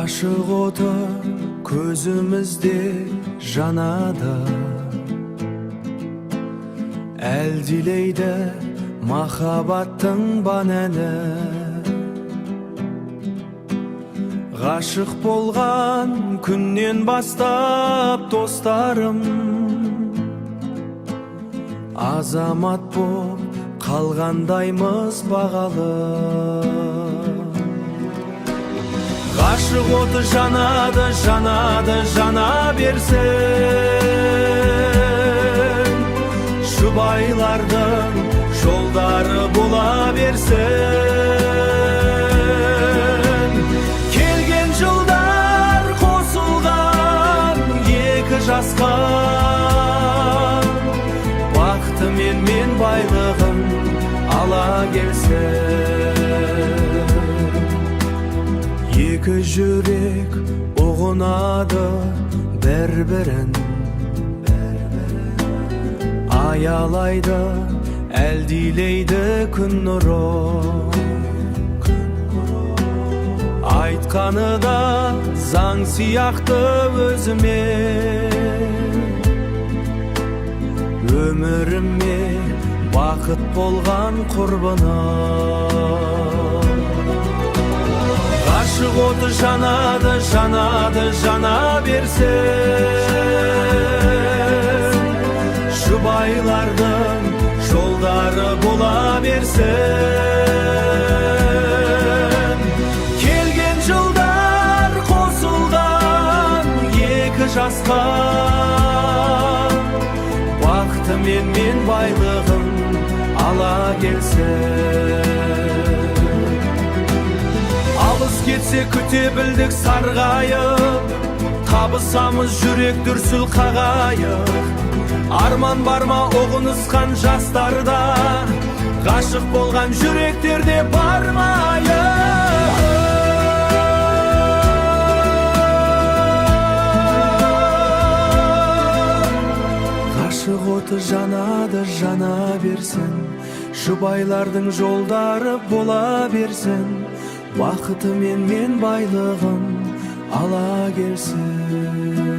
Ғашық оты көзімізде жанады, әлдилейді махаббаттың бан әні. Ғашық болған күннен бастап достарым азамат боп қалғандаймыз бағалы. Ғашық оты жанады, жанады, жана берсін. Жұбайлардың жолдары бола берсін. Келген жылдар қосылған екі жасқа, бақыты мен байлығын ала келсін. Екі жүрек ұғынады бір-бірін, аялайды, әлдилейді күн нұры. Айтқаны да заң сияқты өзіме, өміріме бақыт болған құрбына. Ғашық оты жанады, жанады, жана берсін. Жұбайлардың жолдары бола берсін. Келген жылдар қосылған екі жасқа, бақыты мен байлығын ала келсін. Алыс кетсе күте білдік сарғайып, табысамыз жүрек дүрсіл қағайып. Арман бар ма ұғынысқан жастарда, ғашық болған жүректерде бармайып. Ғашық оты жанады, жана берсін. Жұбайлардың жолдары бола берсін. Бақыты мен байлығын ала келсін.